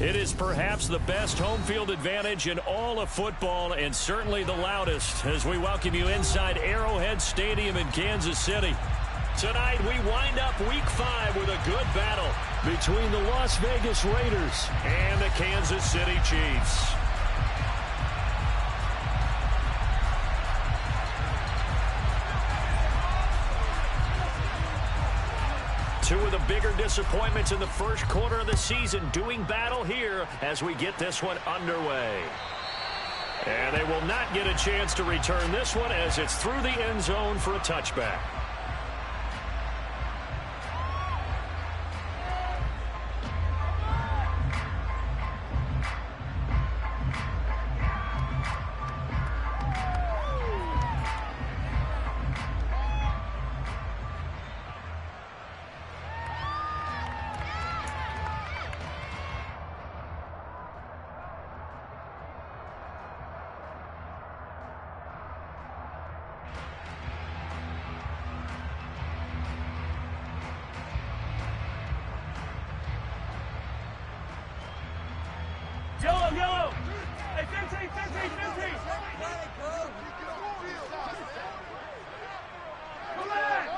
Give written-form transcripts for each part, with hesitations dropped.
It is perhaps the best home field advantage in all of football, and certainly the loudest, as we welcome you inside Arrowhead Stadium in Kansas City. Tonight, we wind up Week 5 with a good battle between the Las Vegas Raiders and the Kansas City Chiefs. Two of the bigger disappointments in the first quarter of the season doing battle here as we get this one underway. And they will not get a chance to return this one as it's through the end zone for a touchback. Yellow! Hey, 15! Come back!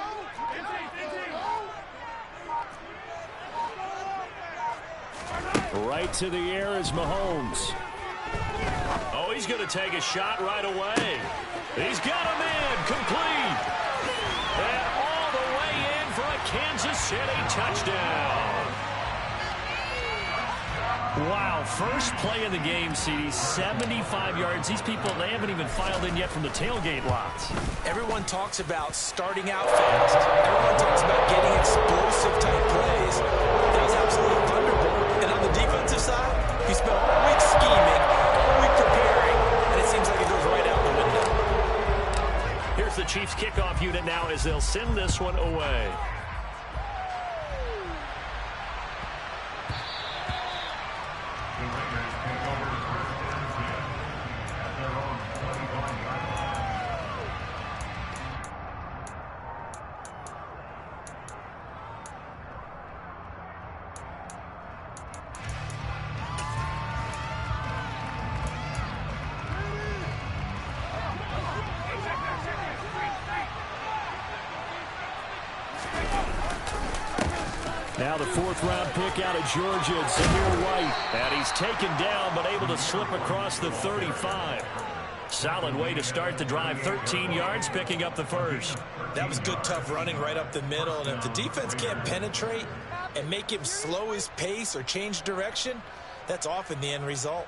15! Right to the air is Mahomes. Oh, he's going to take a shot right away. He's got a man complete. And all the way in for a Kansas City touchdown. Wow, first play of the game, CD, 75 yards. These people, they haven't even filed in yet from the tailgate lots. Everyone talks about starting out fast. Everyone talks about getting explosive type plays. That was absolutely thunderbolt. And on the defensive side, he spent all week scheming, all week preparing, and it seems like it goes right out the window. Here's the Chiefs kickoff unit now as they'll send this one away. Now the fourth-round pick out of Georgia, Zamir White. And he's taken down but able to slip across the 35. Solid way to start the drive. 13 yards, picking up the first. That was good, tough running right up the middle. And if the defense can't penetrate and make him slow his pace or change direction, that's often the end result.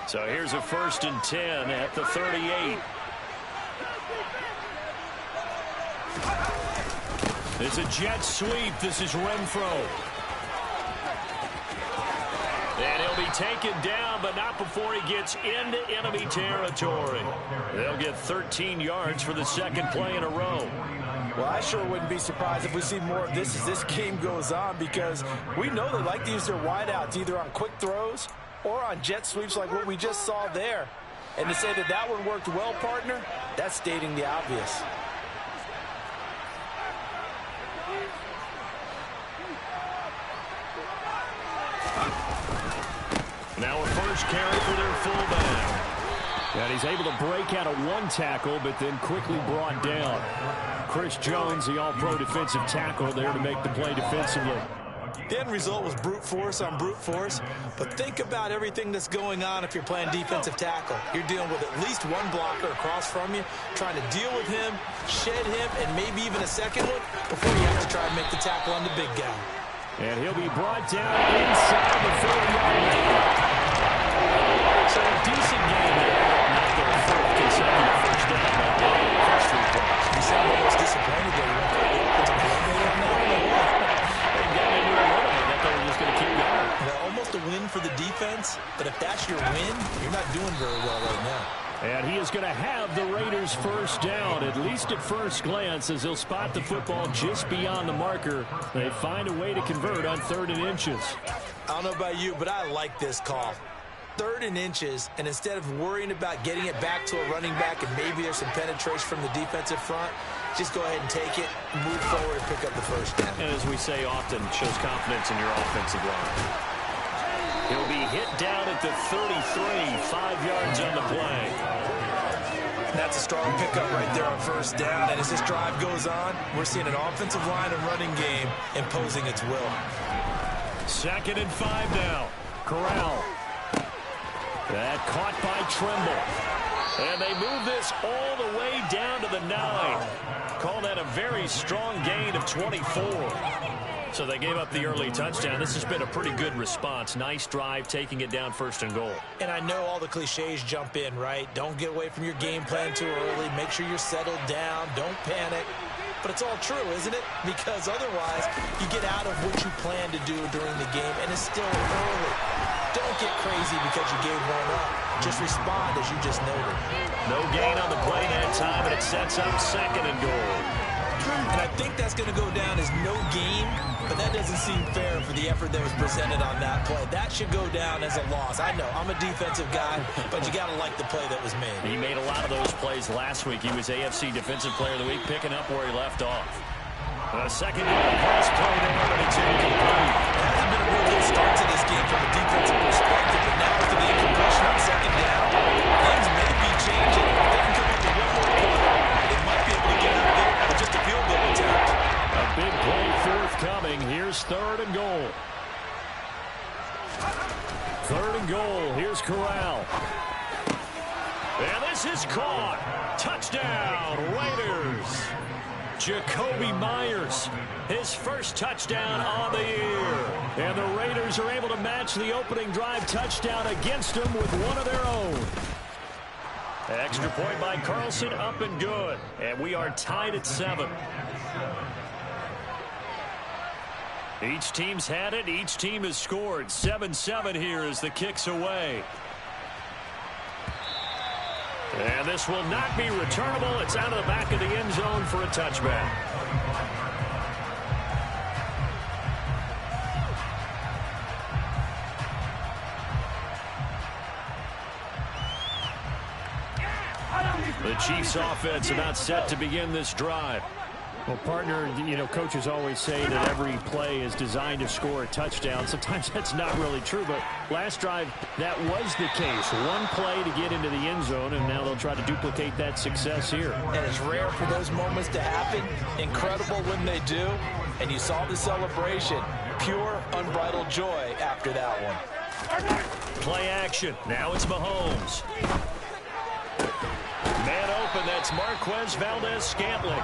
So here's a 1st and 10 at the 38. It's a jet sweep. This is Renfro. And he'll be taken down, but not before he gets into enemy territory. They'll get 13 yards for the second play in a row. Well, I sure wouldn't be surprised if we see more of this as this game goes on, because we know they like to use their wideouts either on quick throws or on jet sweeps like what we just saw there. And to say that that one worked well, partner, that's stating the obvious. Now a first carry for their fullback. And he's able to break out of one tackle, but then quickly brought down. Chris Jones, the all-pro defensive tackle, there to make the play defensively. The end result was brute force on brute force, but think about everything that's going on if you're playing defensive tackle. You're dealing with at least one blocker across from you, trying to deal with him, shed him, and maybe even a second one before you have to try and make the tackle on the big guy. And he'll be brought down inside the 40-yard line. So a decent game there. Not the fourth consecutive first down that day in the first 3 plays. You sound almost disappointed there. You went to the offensive coordinator now. They got into a rhythm. I thought they were just going to keep going. Well, almost a win for the defense, but if that's your win, you're not doing very well right now. And he is going to have the Raiders first down, at least at first glance, as he'll spot the football just beyond the marker. They find a way to convert on 3rd and inches. I don't know about you, but I like this call. 3rd and inches, and instead of worrying about getting it back to a running back and maybe there's some penetration from the defensive front, just go ahead and take it, move forward, and pick up the first down. And as we say often, shows confidence in your offensive line. He'll be hit down at the 33, 5 yards on the play. That's a strong pickup right there on first down. And as this drive goes on, we're seeing an offensive line and running game imposing its will. 2nd and 5 now. Corral. That caught by Trimble. And they move this all the way down to the 9. Call that a very strong gain of 24. So they gave up the early touchdown. This has been a pretty good response. Nice drive, taking it down 1st and goal. And I know all the cliches jump in, right? Don't get away from your game plan too early. Make sure you're settled down. Don't panic. But it's all true, isn't it? Because otherwise, you get out of what you plan to do during the game, and it's still early. Don't get crazy because you gave one up. Just respond as you just noted. No gain on the play that time, and it sets up 2nd and goal. And I think that's going to go down as no gain, but that doesn't seem fair for the effort that was presented on that play. That should go down as a loss. I know, I'm a defensive guy, but you got to like the play that was made. He made a lot of those plays last week. He was AFC Defensive Player of the Week, picking up where he left off. A 2nd down pass play there, but it's incomplete. It hasn't been a real good start to this game from a defensive perspective, but now after the incompletion on 2nd down, things may be changing. If they can come up with one more quarter, they might be able to get it with just a field goal attempt. A big play forthcoming. Here's 3rd and goal. 3rd and goal. Here's Corral. And this is caught. Touchdown, Raiders. Jacoby Myers, his first touchdown on the year. And the Raiders are able to match the opening drive touchdown against them with one of their own. Extra point by Carlson, up and good. And we are tied at 7. Each team's had it. Each team has scored. 7-7 here as the kick's away. And this will not be returnable. It's out of the back of the end zone for a touchback. The Chiefs offense about set to begin this drive. Well, partner, you know, coaches always say that every play is designed to score a touchdown. Sometimes that's not really true, but last drive, that was the case. One play to get into the end zone, and now they'll try to duplicate that success here. And it's rare for those moments to happen. Incredible when they do. And you saw the celebration. Pure, unbridled joy after that one. Play action. Now it's Mahomes. Man open, that's Marquez Valdez-Scantling.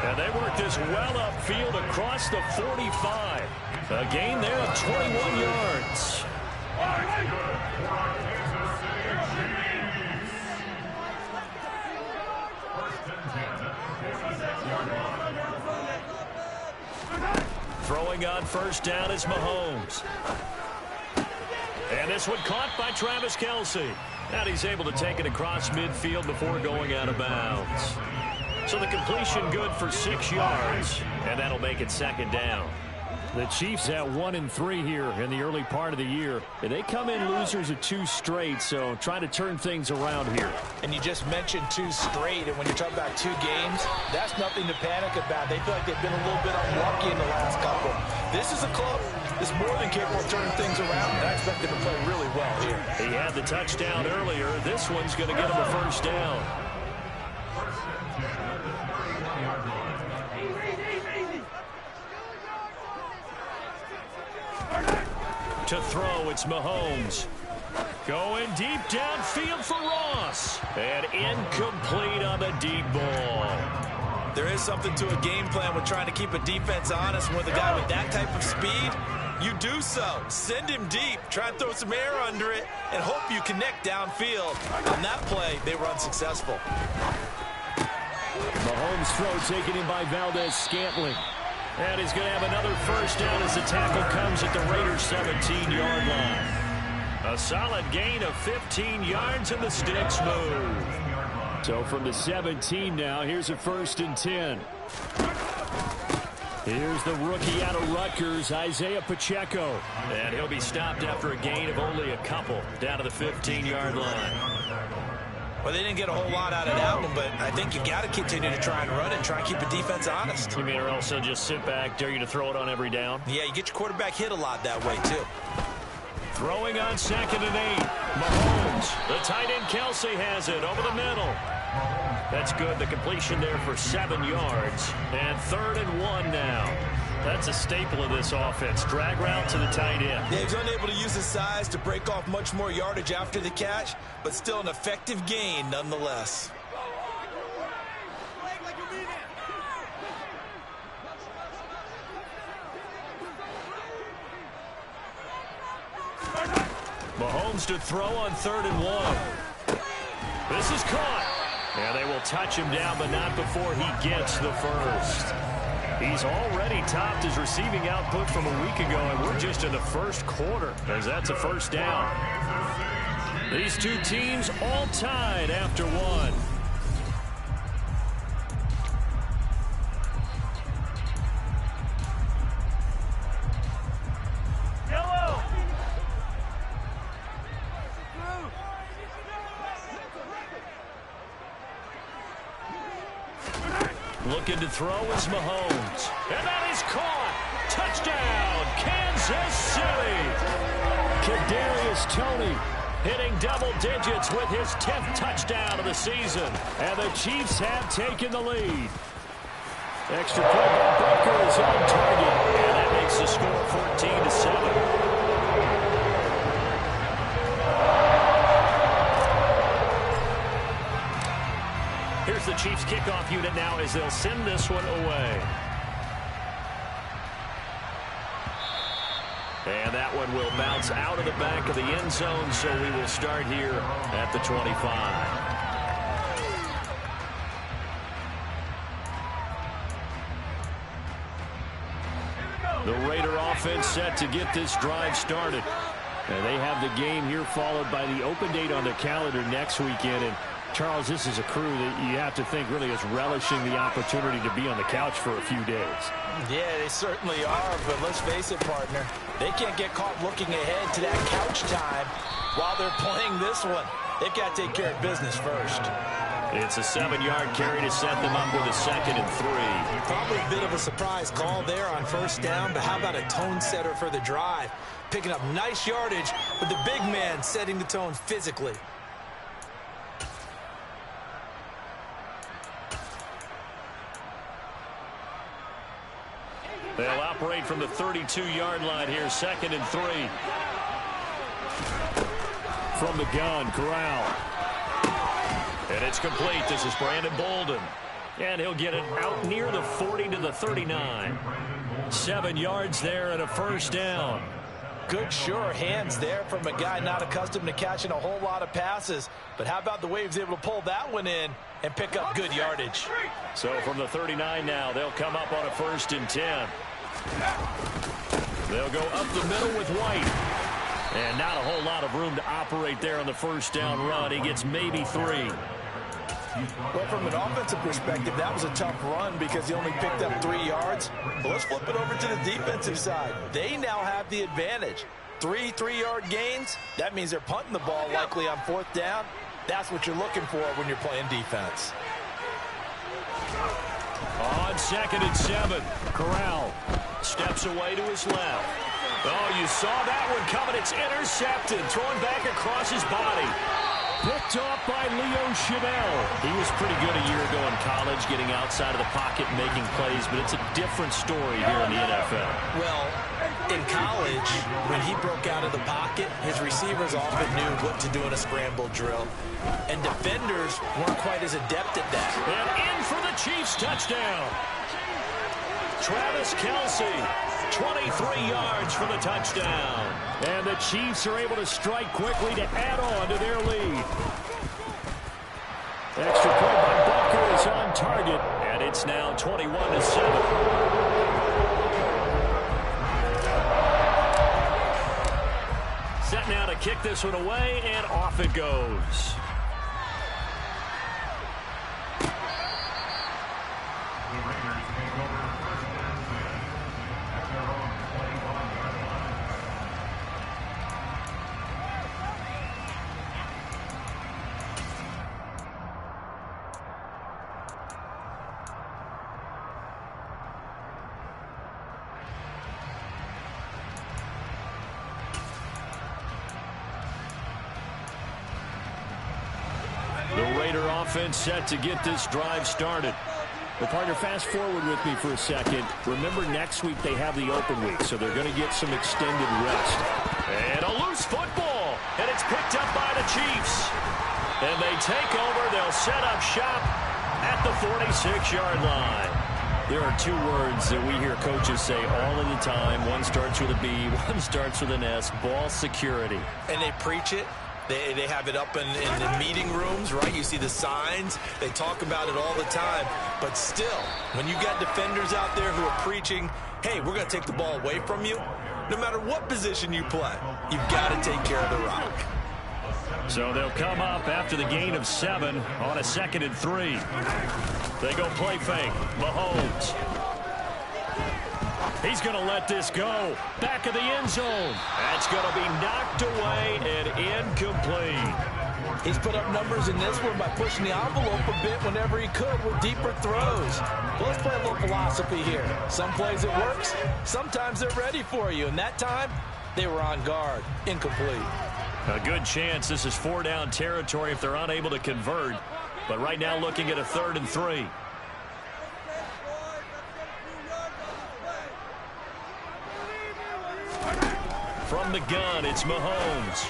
And they work this well upfield across the 45. A gain there of 21 yards. Throwing on first down is Mahomes. And this one caught by Travis Kelce. And he's able to take it across midfield before going out of bounds. So the completion good for 6 yards. And that'll make it 2nd down. The Chiefs at 1-3 here in the early part of the year. They come in losers of 2 straight, so trying to turn things around here. And you just mentioned 2 straight, and when you're talking about 2 games, that's nothing to panic about. They feel like they've been a little bit unlucky in the last couple. This is a club that's more than capable of turning things around, and I expect them to play really well here. He had the touchdown earlier. This one's going to get him a first down. To throw, it's Mahomes. Going deep downfield for Ross. And incomplete on the deep ball. There is something to a game plan with trying to keep a defense honest. With a guy with that type of speed, you do so. Send him deep. Try and throw some air under it and hope you connect downfield. On that play, they were unsuccessful. Mahomes' throw taken in by Valdez-Scantling. And he's going to have another first down as the tackle comes at the Raiders' 17-yard line. A solid gain of 15 yards, and the sticks move. So from the 17 now, here's a 1st and 10. Here's the rookie out of Rutgers, Isaiah Pacheco. And he'll be stopped after a gain of only a couple down to the 15-yard line. Well, they didn't get a whole lot out of that one, but I think you got to continue to try and run and try and keep the defense honest. You mean, or else they'll just sit back, dare you to throw it on every down? Yeah, you get your quarterback hit a lot that way, too. Throwing on 2nd and 8. Mahomes. The tight end Kelsey has it over the middle. That's good. The completion there for 7 yards. And 3rd and 1 now. That's a staple of this offense. Drag route to the tight end. Yeah, he's unable to use his size to break off much more yardage after the catch, but still an effective gain nonetheless. Mahomes to throw on 3rd and 1. This is caught. And they will touch him down, but not before he gets the first. He's already topped his receiving output from a week ago, and we're just in the first quarter, as that's a first down. These two teams all tied after one. Looking to throw is Mahomes. And that is caught. Touchdown, Kansas City. Kadarius Toney hitting double digits with his 10th touchdown of the season. And the Chiefs have taken the lead. Extra point by Booker is on target. And that makes the score 14-7. Here's the Chiefs kickoff unit now as they'll send this one away. And that one will bounce out of the back of the end zone, so we will start here at the 25. The Raider offense set to get this drive started. And they have the game here followed by the open date on their calendar next weekend. And Charles, this is a crew that you have to think really is relishing the opportunity to be on the couch for a few days. Yeah, they certainly are, but let's face it, partner. They can't get caught looking ahead to that couch time while they're playing this one. They've got to take care of business first. It's a 7-yard carry to set them up with a 2nd and 3. Probably a bit of a surprise call there on first down, but how about a tone setter for the drive? Picking up nice yardage with the big man setting the tone physically. They'll operate from the 32-yard line here, 2nd and 3. From the gun, Corral. And it's complete. This is Brandon Bolden. And he'll get it out near the 40 to the 39. 7 yards there and a first down. Good, sure hands there from a guy not accustomed to catching a whole lot of passes. But how about the way he was able to pull that one in and pick up good yardage? So from the 39 now, they'll come up on a 1st and 10. They'll go up the middle with White. And not a whole lot of room to operate there on the first down run. He gets maybe 3. Well, from an offensive perspective, that was a tough run because he only picked up 3 yards. But let's flip it over to the defensive side. They now have the advantage. 3 3-yard gains. That means they're punting the ball likely on 4th down. That's what you're looking for when you're playing defense. On 2nd and 7, Corral steps away to his left. Oh, you saw that one coming. It's intercepted, throwing back across his body. Picked off by Leo Chanel. He was pretty good a year ago in college, getting outside of the pocket and making plays, but it's a different story here in the NFL. Well, in college, when he broke out of the pocket, his receivers often knew what to do in a scramble drill. And defenders weren't quite as adept at that. And in for the Chiefs touchdown. Travis Kelce, 23 yards for the touchdown. And the Chiefs are able to strike quickly to add on to their lead. Extra point by Butker is on target. And it's now 21-7. Set now to kick this one away, and off it goes. offense set to get this drive started. Well, partner, fast forward with me for a second. Remember, next week they have the open week, so they're going to get some extended rest. And a loose football, and it's picked up by the Chiefs. And they take over. They'll set up shop at the 46-yard line. There are two words that we hear coaches say all of the time. One starts with a B, one starts with an S, ball security. And they preach it. They have it up in the meeting rooms, right? You see the signs. They talk about it all the time. But still, when you got defenders out there who are preaching, hey, we're going to take the ball away from you, no matter what position you play, you've got to take care of the rock. So they'll come up after the gain of 7 on a 2nd and 3. They go play fake. Mahomes. He's going to let this go. Back of the end zone. That's going to be knocked away and incomplete. He's put up numbers in this one by pushing the envelope a bit whenever he could with deeper throws. Well, let's play a little philosophy here. Some plays it works. Sometimes they're ready for you. And that time, they were on guard. Incomplete. A good chance this is 4-down territory if they're unable to convert. But right now looking at a 3rd and 3. From the gun, it's Mahomes.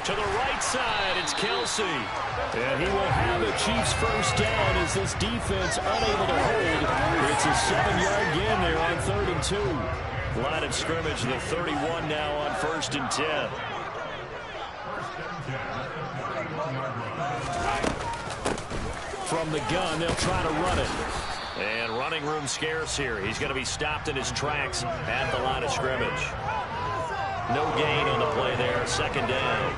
To the right side, it's Kelsey. And he will have a Chiefs first down as this defense unable to hold. It's a 7-yard gain there on 3rd and 2. Line of scrimmage, the 31 now on 1st and 10. From the gun, they'll try to run it. And running room scarce here. He's going to be stopped in his tracks at the line of scrimmage. No gain on the play there. 2nd down.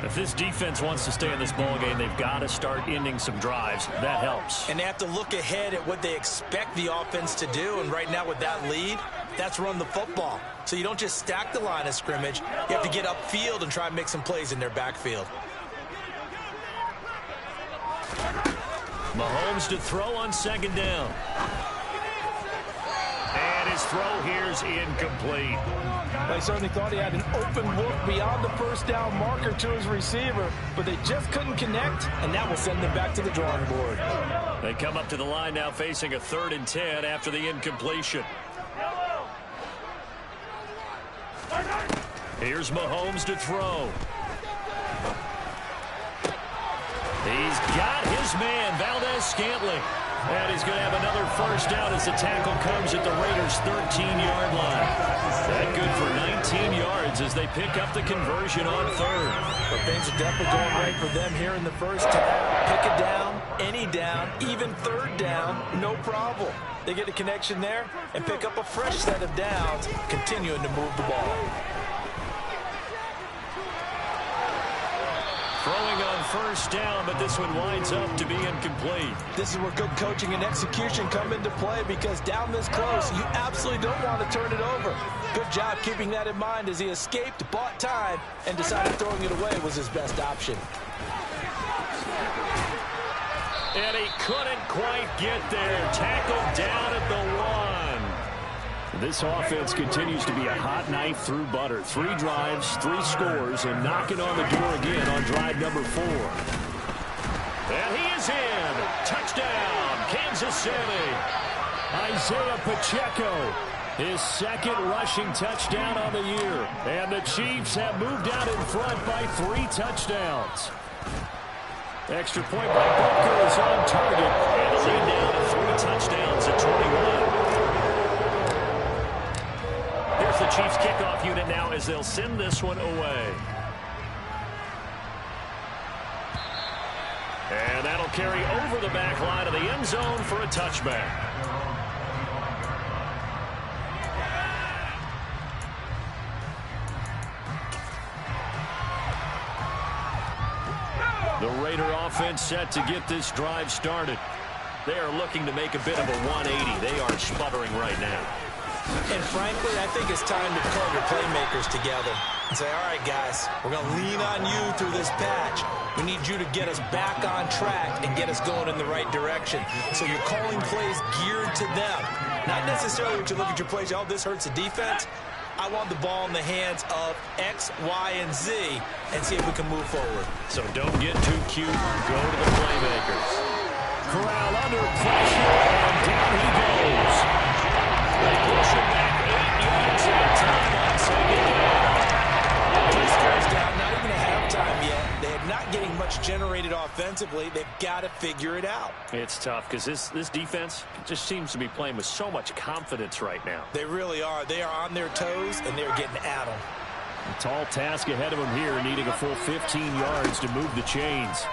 If this defense wants to stay in this ball game, they've got to start ending some drives. That helps. And they have to look ahead at what they expect the offense to do. And right now with that lead, that's run the football. So you don't just stack the line of scrimmage. You have to get upfield and try and make some plays in their backfield. Mahomes to throw on 2nd down. And his throw here's incomplete. They certainly thought he had an open look beyond the first down marker to his receiver, but they just couldn't connect, and that will send them back to the drawing board. They come up to the line now facing a 3rd and 10 after the incompletion. Here's Mahomes to throw. He's got his man, Valdez-Scantling. And he's going to have another first down as the tackle comes at the Raiders' 13-yard line. That good for 19 yards as they pick up the conversion on 3rd. But things are definitely going right for them here in the first half. Pick a down, any down, even 3rd down, no problem. They get a connection there and pick up a fresh set of downs, continuing to move the ball. Throwing on 1st down, but this one winds up to be incomplete. This is where good coaching and execution come into play because down this close, you absolutely don't want to turn it over. Good job keeping that in mind as he escaped, bought time, and decided throwing it away was his best option. And he couldn't quite get there. Tackled down at the 1. This offense continues to be a hot knife through butter. 3 drives, 3 scores, and knocking on the door again on drive number 4. And he is in. Touchdown, Kansas City. Isaiah Pacheco, his 2nd rushing touchdown on the year. And the Chiefs have moved out in front by 3 touchdowns. Extra point by Butker is on target. And the lead down to 3 touchdowns at 21. Here's the Chiefs kickoff unit now as they'll send this one away. And that'll carry over the back line of the end zone for a touchback. The Raider offense set to get this drive started. They are looking to make a bit of a 180. They are sputtering right now. And frankly, I think it's time to call your playmakers together and say, all right, guys, we're going to lean on you through this patch. We need you to get us back on track and get us going in the right direction. So you're calling plays geared to them. Not necessarily to look at your plays, oh, this hurts the defense. I want the ball in the hands of X, Y, and Z and see if we can move forward. So don't get too cute. Go to the playmakers. Corral under pressure, and down he goes. They push it back 8 yards at a time on second down. This goes down, not even a halftime yet. They're not getting much generated offensively. They've got to figure it out. It's tough because this defense just seems to be playing with so much confidence right now. They really are. They are on their toes, and they're getting at them. A tall task ahead of them here, needing a full 15 yards to move the chains.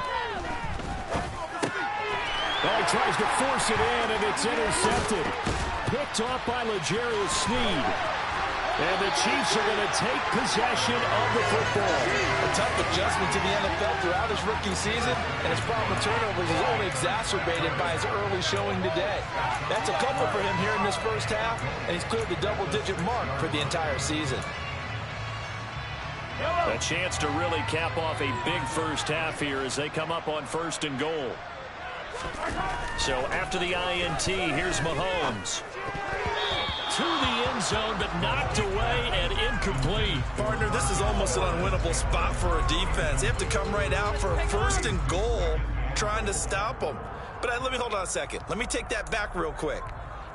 Oh, he tries to force it in, and it's intercepted. Picked off by L'Jarius Sneed. And the Chiefs are going to take possession of the football. A tough adjustment to the NFL throughout his rookie season, and his problem with turnovers is only exacerbated by his early showing today. That's a couple for him here in this first half, and he's cleared the double-digit mark for the entire season. A chance to really cap off a big first half here as they come up on 1st and goal. So after the INT, here's Mahomes. To the end zone, but knocked away and incomplete. Partner, this is almost an unwinnable spot for a defense. They have to come right out for a 1st and goal trying to stop them. But let me hold on a second. Let me take that back real quick.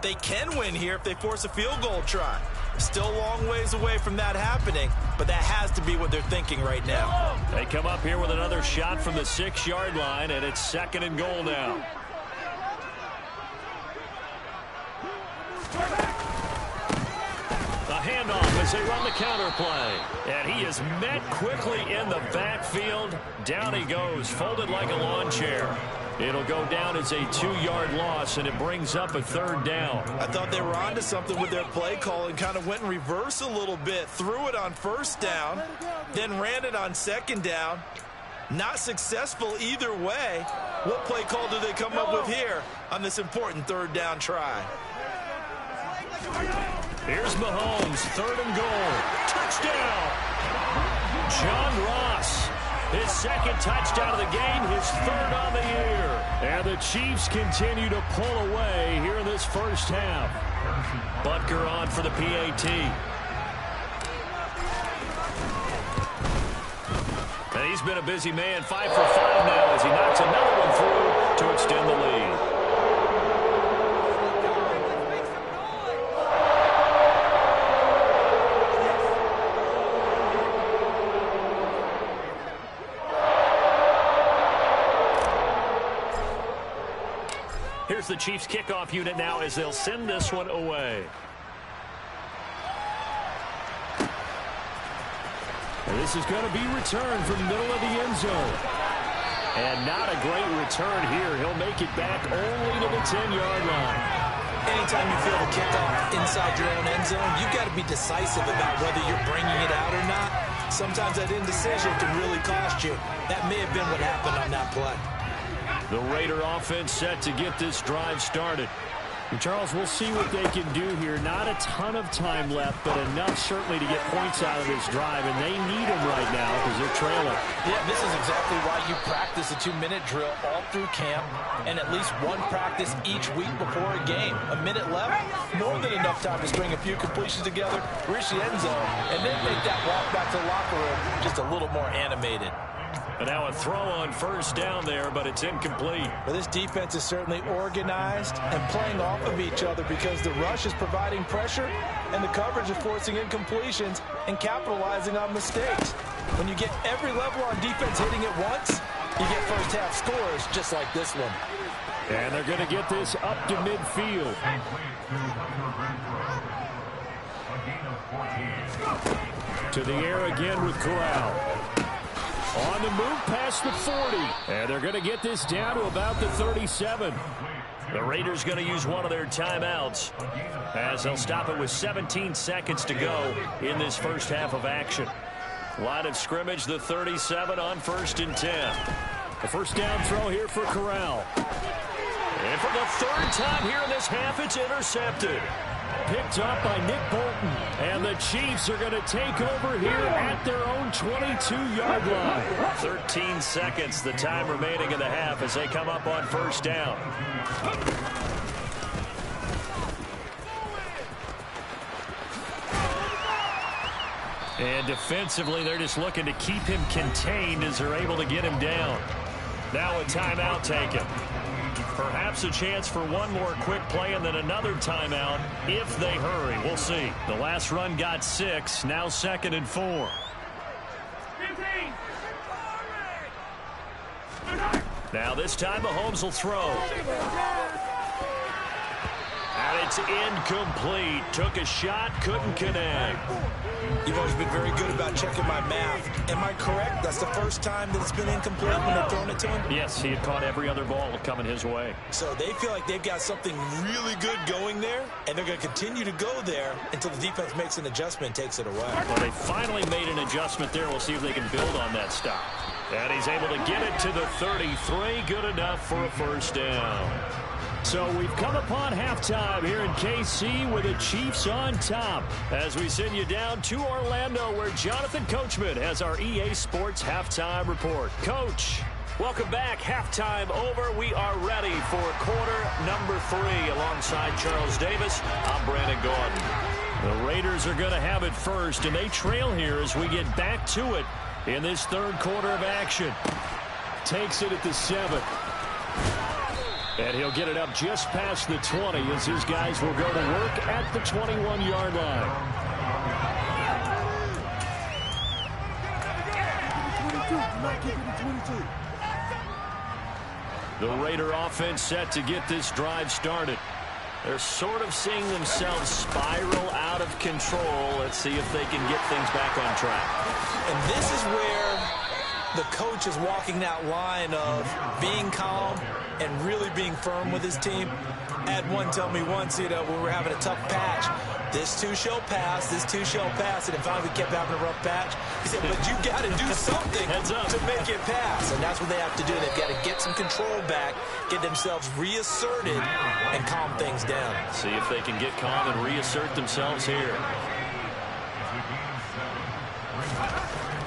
They can win here if they force a field goal try. Still a long ways away from that happening, but that has to be what they're thinking right now. They come up here with another shot from the 6-yard line, and it's 2nd and goal now. A handoff as they run the counter play. And he is met quickly in the backfield. Down he goes, folded like a lawn chair. It'll go down as a 2-yard loss, and it brings up a 3rd down. I thought they were onto something with their play call and kind of went in reverse a little bit. Threw it on 1st down, then ran it on 2nd down. Not successful either way. What play call do they come up with here on this important 3rd down try? Here's Mahomes, 3rd and goal. Touchdown! John Ross. His 2nd touchdown of the game, his 3rd on the year. And the Chiefs continue to pull away here in this first half. Butker on for the PAT. And he's been a busy man, 5 for 5 now as he knocks another one through to extend the lead. Here's the Chiefs kickoff unit now as they'll send this one away. And this is going to be returned from the middle of the end zone. And not a great return here. He'll make it back only to the 10-yard line. Anytime you feel the kickoff inside your own end zone, you've got to be decisive about whether you're bringing it out or not. Sometimes that indecision can really cost you. That may have been what happened on that play. The Raider offense set to get this drive started. And Charles, we'll see what they can do here. Not a ton of time left, but enough certainly to get points out of this drive, and they need them right now because they're trailing. Yeah, this is exactly why you practice a 2-minute drill all through camp and at least one practice each week before a game. A minute left, more than enough time to string a few completions together, reach the end zone, and then make that walk back to the locker room just a little more animated. And now a throw on 1st down there, but it's incomplete. But this defense is certainly organized and playing off of each other because the rush is providing pressure and the coverage is forcing incompletions and capitalizing on mistakes. When you get every level on defense hitting it once, you get first half scores just like this one. And they're going to get this up to midfield. To the air again with Corral. On the move past the 40. And they're going to get this down to about the 37. The Raiders going to use one of their timeouts as they'll stop it with 17 seconds to go in this first half of action. Line of scrimmage, the 37 on 1st and 10. The first down throw here for Corral. And for the 3rd time here in this half, it's intercepted. Picked up by Nick Bolton. And the Chiefs are going to take over here at their own 22-yard line. 13 seconds, the time remaining in the half as they come up on 1st down. And defensively, they're just looking to keep him contained as they're able to get him down. Now a timeout taken. Perhaps a chance for one more quick play and then another timeout if they hurry. We'll see. The last run got 6. Now 2nd and 4. 15. Now this time Mahomes will throw. And it's incomplete. Took a shot, couldn't connect. You've always been very good about checking my math. Am I correct? That's the first time that it's been incomplete when they've thrown it to him? Yes, he had caught every other ball coming his way. So they feel like they've got something really good going there, and they're going to continue to go there until the defense makes an adjustment and takes it away. Well, they finally made an adjustment there. We'll see if they can build on that stop. And he's able to get it to the 33. Good enough for a first down. So we've come upon halftime here in KC with the Chiefs on top as we send you down to Orlando where Jonathan Coachman has our EA Sports halftime report. Coach, welcome back. Halftime over. We are ready for quarter number 3 alongside Charles Davis. I'm Brandon Gordon. The Raiders are going to have it first, and they trail here as we get back to it in this third quarter of action. Takes it at the 7. And he'll get it up just past the 20 as his guys will go to work at the 21-yard line. 22. The Raider offense set to get this drive started. They're sort of seeing themselves spiral out of control. Let's see if they can get things back on track. And this is where the coach is walking that line of being calm and really being firm with his team. I had one tell me once, when we were having a tough patch, this too shall pass, this too shall pass, and finally we kept having a rough patch. He said, but you got to do something to make it pass, and that's what they have to do. They've got to get some control back, get themselves reasserted, and calm things down. See if they can get calm and reassert themselves here.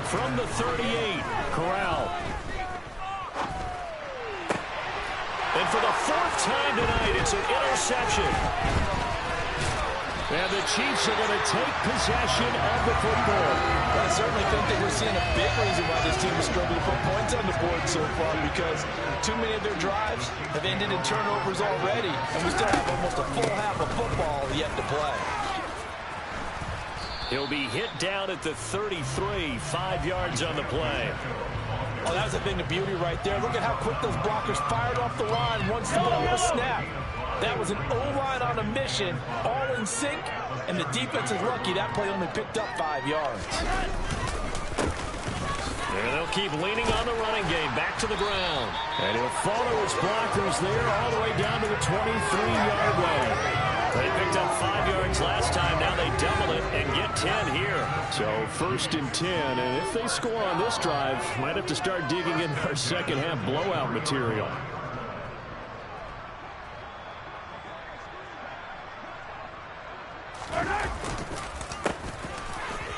From the 38, Corral. And for the 4th time tonight, it's an interception. And the Chiefs are going to take possession of the football. I certainly think that we're seeing a big reason why this team is struggling to put points on the board so far, because too many of their drives have ended in turnovers already, and we still have almost a full half of football yet to play. He'll be hit down at the 33, 5 yards on the play. Oh, that's a thing of beauty right there. Look at how quick those blockers fired off the line once the ball was snapped. That was an O-line on a mission, all in sync, and the defense is lucky that play only picked up 5 yards. There they'll keep leaning on the running game, back to the ground. And he'll follow his blockers there all the way down to the 23-yard line. They picked up 5 yards last time. Now they double it and get 10 here. So 1st and 10, and if they score on this drive, might have to start digging in our second half blowout material.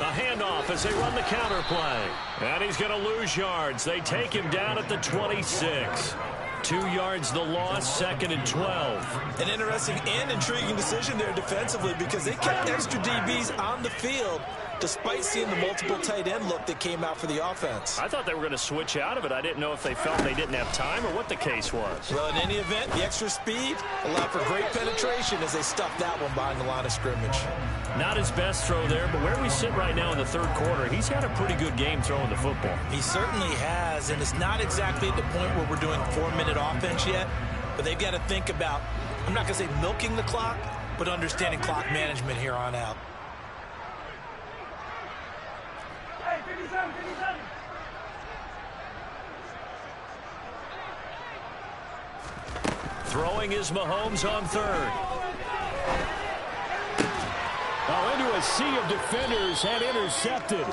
A handoff as they run the counter play. And he's going to lose yards. They take him down at the 26. 2 yards the loss, 2nd and 12. An interesting and intriguing decision there defensively because they kept extra DBs on the field despite seeing the multiple tight end look that came out for the offense. I thought they were going to switch out of it. I didn't know if they felt they didn't have time or what the case was. Well, in any event, the extra speed allowed for great penetration as they stuffed that one behind the line of scrimmage. Not his best throw there, but where we sit right now in the 3rd quarter, he's had a pretty good game throwing the football. He certainly has, and it's not exactly at the point where we're doing 4-minute offense yet, but they've got to think about, I'm not going to say milking the clock, but understanding clock management here on out. Hey, 57, 57. Throwing is Mahomes on 3rd. Oh, into a sea of defenders and intercepted.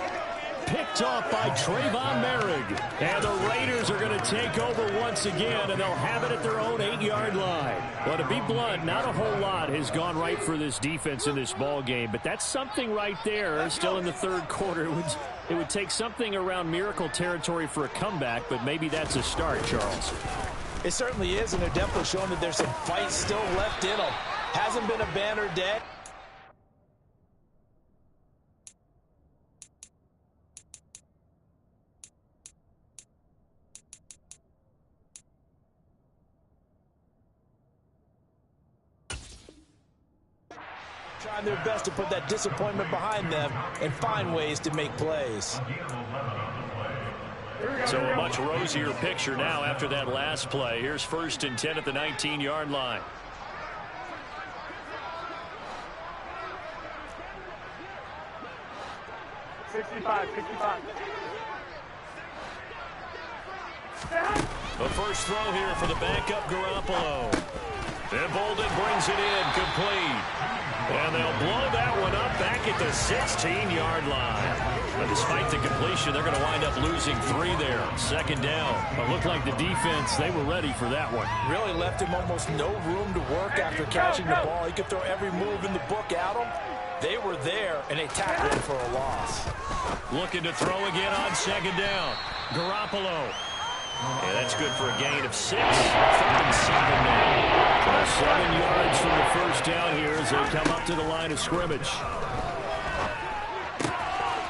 Picked off by Trayvon Merrick. And the Raiders are going to take over once again, and they'll have it at their own 8-yard line. Well, to be blunt, not a whole lot has gone right for this defense in this ball game, but that's something right there. Still in the 3rd quarter. It would take something around miracle territory for a comeback, but maybe that's a start, Charles. It certainly is, and they're definitely showing that there's some fight still left in them. Hasn't been a banner day. trying their best to put that disappointment behind them and find ways to make plays. So a much rosier picture now after that last play. Here's 1st and 10 at the 19-yard line. The first throw here for the backup Garoppolo. And Bolden brings it in, complete. And they'll blow that one up back at the 16-yard line. But despite the completion, they're going to wind up losing 3 there. 2nd down. It looked like the defense, they were ready for that one. Really left him almost no room to work after catching the ball. He could throw every move in the book at him. They were there, and they tackled him for a loss. Looking to throw again on 2nd down. Garoppolo. And that's good for a gain of 6. 3rd and 7 now. 7 yards from the first down here as they come up to the line of scrimmage.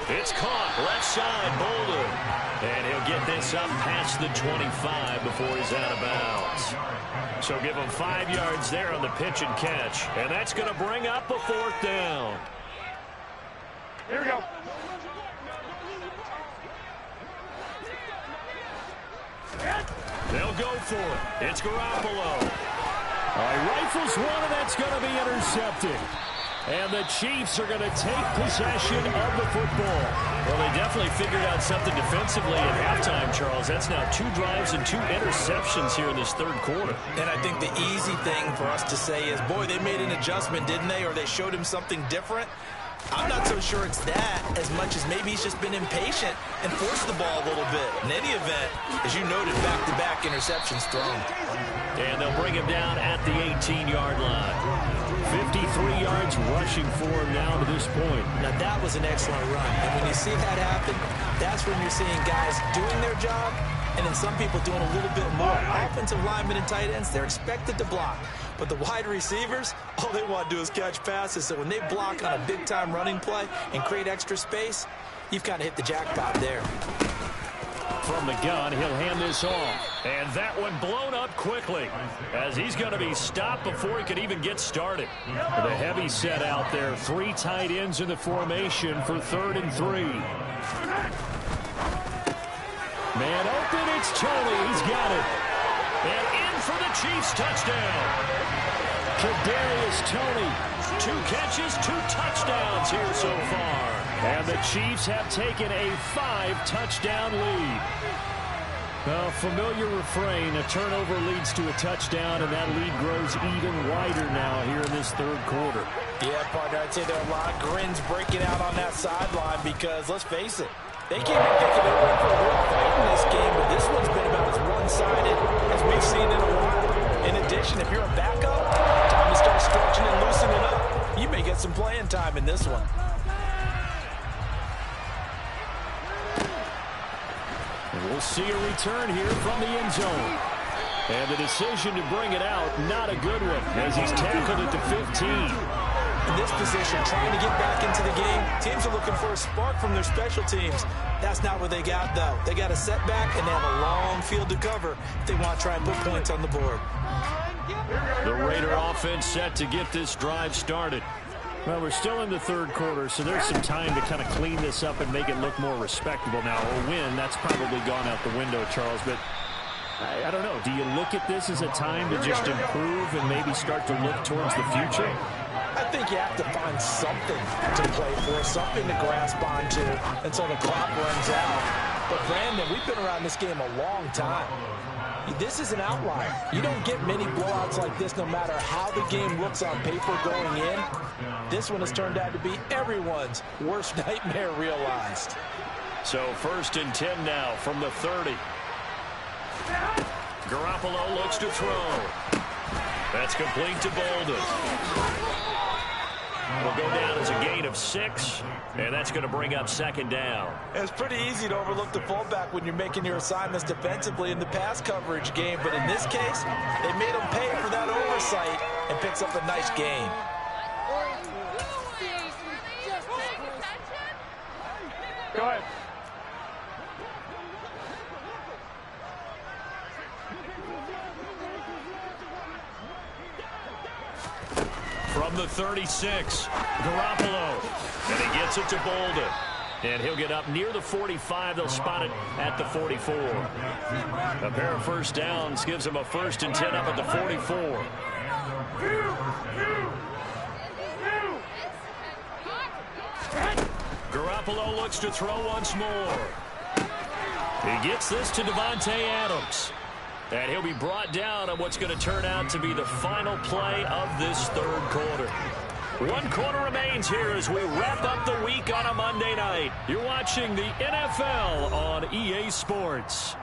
It's caught left side, Bolden. And he'll get this up past the 25 before he's out of bounds. So give him 5 yards there on the pitch and catch. And that's going to bring up a 4th down. Here we go. They'll go for it. It's Garoppolo. All right, rifles one, and that's going to be intercepted. And the Chiefs are going to take possession of the football. Well, they definitely figured out something defensively at halftime, Charles. That's now 2 drives and 2 interceptions here in this 3rd quarter. And I think the easy thing for us to say is, boy, they made an adjustment, didn't they? Or they showed him something different. I'm not so sure it's that as much as maybe he's just been impatient and forced the ball a little bit. In any event, as you noted, back-to-back interceptions thrown. And they'll bring him down at the 18-yard line. 53 yards rushing for him now to this point. Now, that was an excellent run. And when you see that happen, that's when you're seeing guys doing their job and then some people doing a little bit more. Offensive linemen and tight ends, they're expected to block. But the wide receivers, all they want to do is catch passes. So when they block on a big-time running play and create extra space, you've kind of hit the jackpot there. From the gun, he'll hand this off. And that one blown up quickly as he's going to be stopped before he could even get started. The heavy set out there. 3 tight ends in the formation for 3rd and 3. Man open, it's Tony. He's got it. And in for the Chiefs touchdown. Kadarius Toney. 2 catches, 2 touchdowns here so far. And the Chiefs have taken a 5-touchdown lead. A familiar refrain, a turnover leads to a touchdown, and that lead grows even wider now here in this 3rd quarter. Yeah, partner, I'd say there are a lot of grins breaking out on that sideline because, let's face it, they came in thinking they were in for a real fight in this game, but this one's been about as one-sided as we've seen in a while. In addition, if you're a backup, time to start stretching and loosening up. You may get some playing time in this one. And we'll see a return here from the end zone. And the decision to bring it out, not a good one, as he's tackled at the 15. In this position, trying to get back into the game, teams are looking for a spark from their special teams. That's not what they got, though. They got a setback, and they have a long field to cover if they want to try and put points on the board. The Raider offense set to get this drive started. Well, we're still in the 3rd quarter, so there's some time to kind of clean this up and make it look more respectable now. A win, that's probably gone out the window, Charles, but I don't know. Do you look at this as a time to just improve and maybe start to look towards the future? I think you have to find something to play for, something to grasp onto until the clock runs out. But, Brandon, we've been around this game a long time. This is an outlier. You don't get many blowouts like this no matter how the game looks on paper going in. This one has turned out to be everyone's worst nightmare realized. So 1st and 10 now from the 30. Garoppolo looks to throw. That's complete to Bolden. Will go down as a gain of 6, and that's going to bring up 2nd down. It's pretty easy to overlook the fullback when you're making your assignments defensively in the pass coverage game, but in this case, they made him pay for that oversight and picks up a nice gain. Go ahead. From the 36, Garoppolo. And he gets it to Bolden. And he'll get up near the 45. They'll spot it at the 44. A pair of first downs gives him a 1st and 10 up at the 44. Garoppolo looks to throw once more. He gets this to Davante Adams. And he'll be brought down on what's going to turn out to be the final play of this 3rd quarter. 1 quarter remains here as we wrap up the week on a Monday night. You're watching the NFL on EA Sports.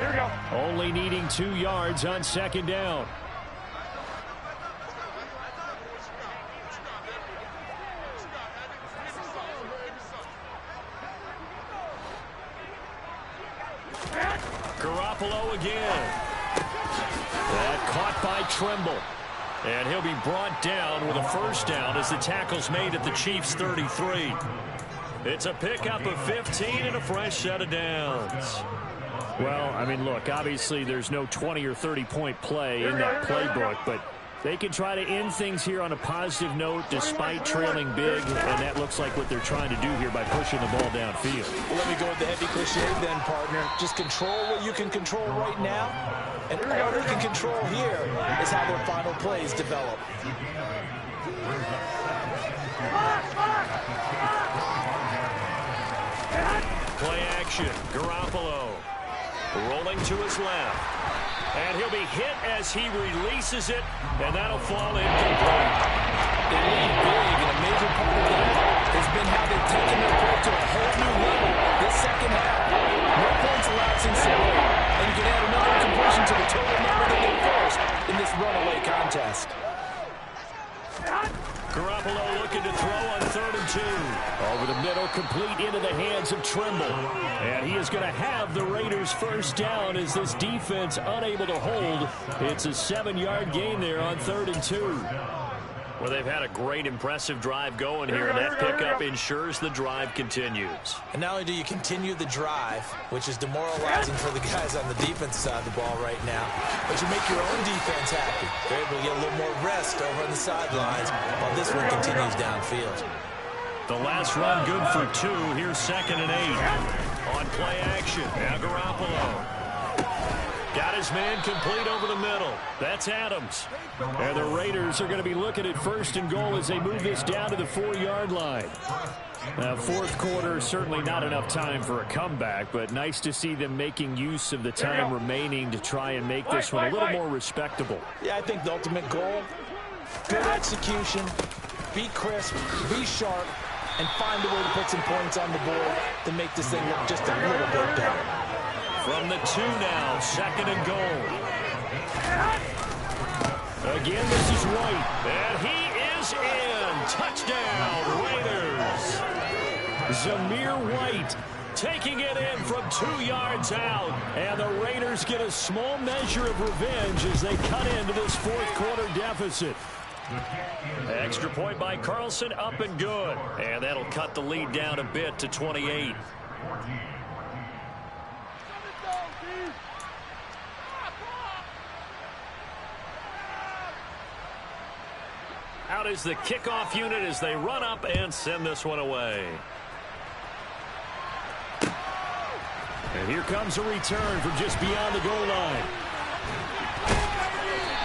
Here we go. Only needing 2 yards on second down. Garoppolo again. That caught by Trimble. And he'll be brought down with a first down as the tackle's made at the Chiefs' 33. It's a pickup of 15 and a fresh set of downs. Well, I mean, look, obviously there's no 20 or 30-point play in that playbook, but they can try to end things here on a positive note despite trailing big, and that looks like what they're trying to do here by pushing the ball downfield. Well, let me go with the heavy cliche then, partner. Just control what you can control right now, and all they can control here is how their final plays develop. Play action. Garoppolo rolling to his left. And he'll be hit as he releases it, and that'll fall incomplete. They lead big, and a major part of that has been how they've taken their play to a whole new level this second half. No points allowed since the way, and you can add another completion to the total number that they forced in this runaway contest. Garoppolo looking to throw on 3rd and 2. Over the middle, complete into the hands of Trimble. And he is going to have the Raiders first down as this defense unable to hold. It's a 7-yard gain there on 3rd and 2. Well, they've had a great, impressive drive going here, and that pickup ensures the drive continues. And not only do you continue the drive, which is demoralizing for the guys on the defensive side of the ball right now, but you make your own defense happy. They're able to get a little more rest over on the sidelines while this one continues downfield. The last run good for 2. Here's 2nd and 8. On play action, now Garoppolo. Got his man complete over the middle. That's Adams. And the Raiders are going to be looking at 1st and goal as they move this down to the 4-yard line. Now, 4th quarter, certainly not enough time for a comeback, but nice to see them making use of the time remaining to try and make this one a little more respectable. Yeah, I think the ultimate goal, good execution, be crisp, be sharp, and find a way to put some points on the board to make this thing look just a little bit better. From the 2 now, 2nd and goal. Again, this is White. And he is in. Touchdown, Raiders. Zamir White taking it in from 2 yards out. And the Raiders get a small measure of revenge as they cut into this 4th quarter deficit. Extra point by Carlson, up and good. And that'll cut the lead down a bit to 28. Out is the kickoff unit as they run up and send this one away. And here comes a return from just beyond the goal line.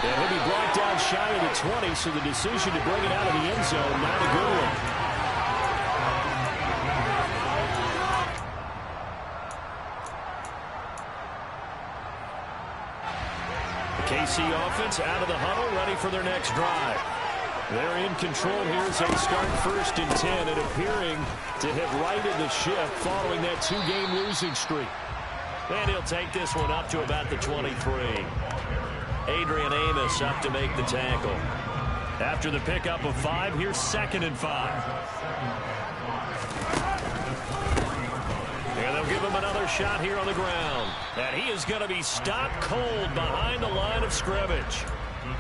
And he'll be brought down shy of the 20, so the decision to bring it out of the end zone, not a good one. The KC offense out of the huddle, ready for their next drive. They're in control here as they start 1st and 10 and appearing to have righted the ship following that 2-game losing streak. And he'll take this one up to about the 23. Adrian Amos up to make the tackle. After the pickup of 5, here's 2nd and 5. And they'll give him another shot here on the ground. And he is going to be stopped cold behind the line of scrimmage.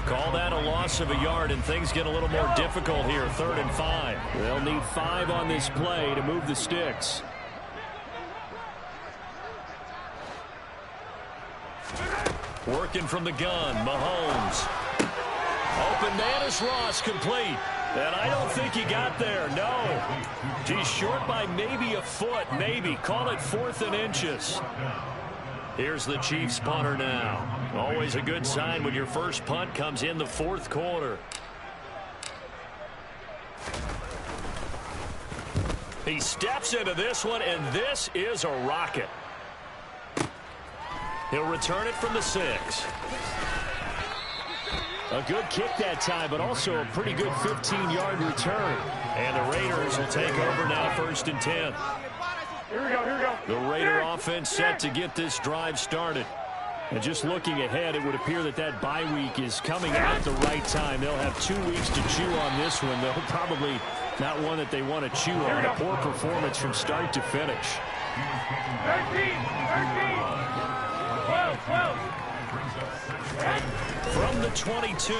Call that a loss of a yard, and things get a little more difficult here, 3rd and 5. They'll need 5 on this play to move the sticks. Working from the gun, Mahomes. Open man is Ross, complete. And I don't think he got there, no. He's short by maybe a foot, maybe. Call it 4th and inches. Here's the Chiefs punter now. Always a good sign when your first punt comes in the 4th quarter. He steps into this one, and this is a rocket. He'll return it from the 6. A good kick that time, but also a pretty good 15-yard return. And the Raiders will take over now, 1st and 10. Here we go, here we go. The Raider offense set to get this drive started. And just looking ahead, it would appear that that bye week is coming at the right time. They'll have 2 weeks to chew on this one, though. Probably not one that they want to chew on. A poor performance from start to finish. 13. 12. From the 22,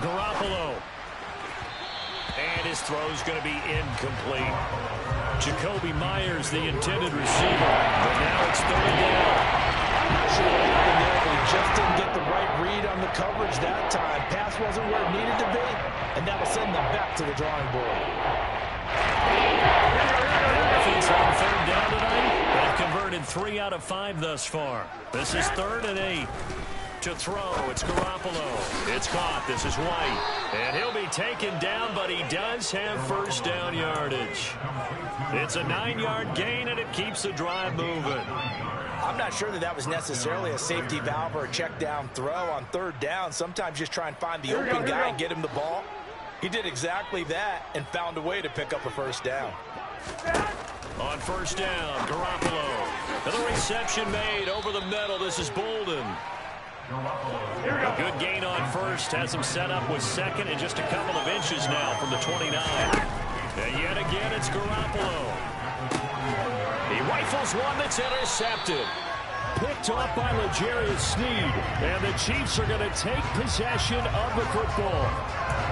Garoppolo. And his throw's going to be incomplete. Jacoby Myers, the intended receiver. But now it's 3rd down. Not sure what happened there, but he just didn't get the right read on the coverage that time. Pass wasn't where it needed to be, and that will send them back to the drawing board. Offense on 3rd down tonight. They've converted 3 out of 5 thus far. This is 3rd and 8. To throw, it's Garoppolo. It's caught. This is White. And he'll be taken down, but he does have 1st down yardage. It's a 9-yard gain, and it keeps the drive moving. I'm not sure that was necessarily a safety valve or a check down throw on 3rd down. Sometimes just try and find the open guy and get him the ball. He did exactly that and found a way to pick up a 1st down. On 1st down, Garoppolo. And the reception made over the middle. This is Bolden. A good gain on 1st. Has him set up with 2nd and just a couple of inches now from the 29. And yet again, it's Garoppolo. He rifles one that's intercepted. Picked off by L'Jarius Sneed. And the Chiefs are going to take possession of the football.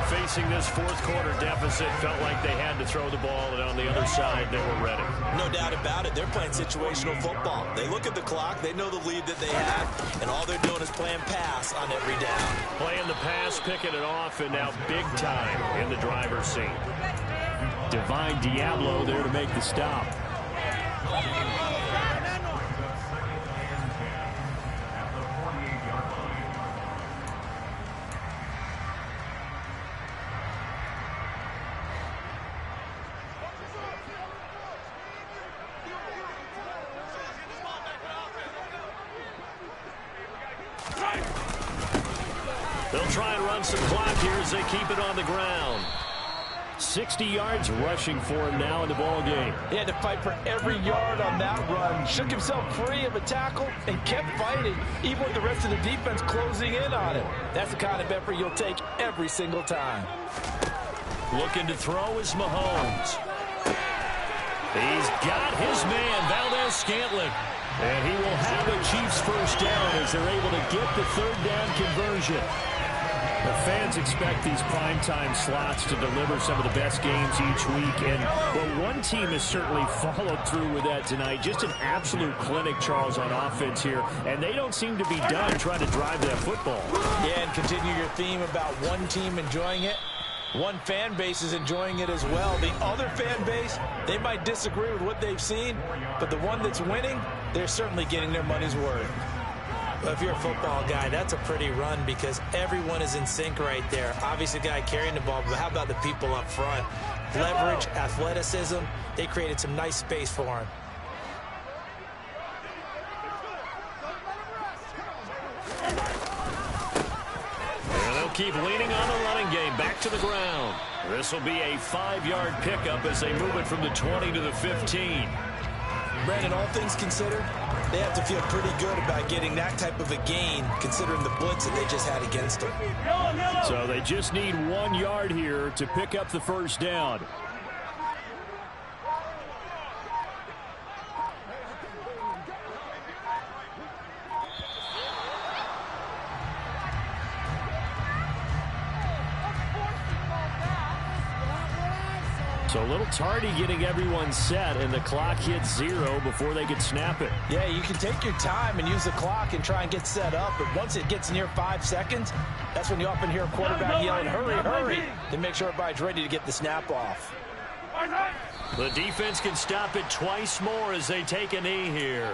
Facing this 4th quarter deficit, felt like they had to throw the ball, and on the other side, they were ready. No doubt about it. They're playing situational football. They look at the clock. They know the lead that they have, and all they're doing is playing pass on every down. Playing the pass, picking it off, and now big time in the driver's seat. Divine Diablo there to make the stop. They'll try and run some clock here as they keep it on the ground. 60 yards rushing for him now in the ball game. He had to fight for every yard on that run. Shook himself free of a tackle and kept fighting, even with the rest of the defense closing in on him. That's the kind of effort you'll take every single time. Looking to throw is Mahomes. He's got his man, Valdez-Scantling. And he will have the Chiefs 1st down as they're able to get the 3rd down conversion. The fans expect these primetime slots to deliver some of the best games each week. And well, one team has certainly followed through with that tonight. Just an absolute clinic, Charles, on offense here. And they don't seem to be done trying to drive that football. Yeah, and continue your theme about one team enjoying it. One fan base is enjoying it as well. The other fan base, they might disagree with what they've seen, but the one that's winning, they're certainly getting their money's worth. Well, if you're a football guy, that's a pretty run because everyone is in sync right there. Obviously, the guy carrying the ball, but how about the people up front? Leverage, athleticism, they created some nice space for him. Keep leaning on the running game. Back to the ground. This will be a 5-yard pickup as they move it from the 20 to the 15. Brandon, all things considered, they have to feel pretty good about getting that type of a gain considering the blitz that they just had against them. So they just need 1 yard here to pick up the 1st down. So a little tardy getting everyone set, and the clock hits 0 before they could snap it. Yeah, you can take your time and use the clock and try and get set up, but once it gets near 5 seconds, that's when you often hear a quarterback yelling, hurry, hurry, to make sure everybody's ready to get the snap off. The defense can stop it twice more as they take a knee here.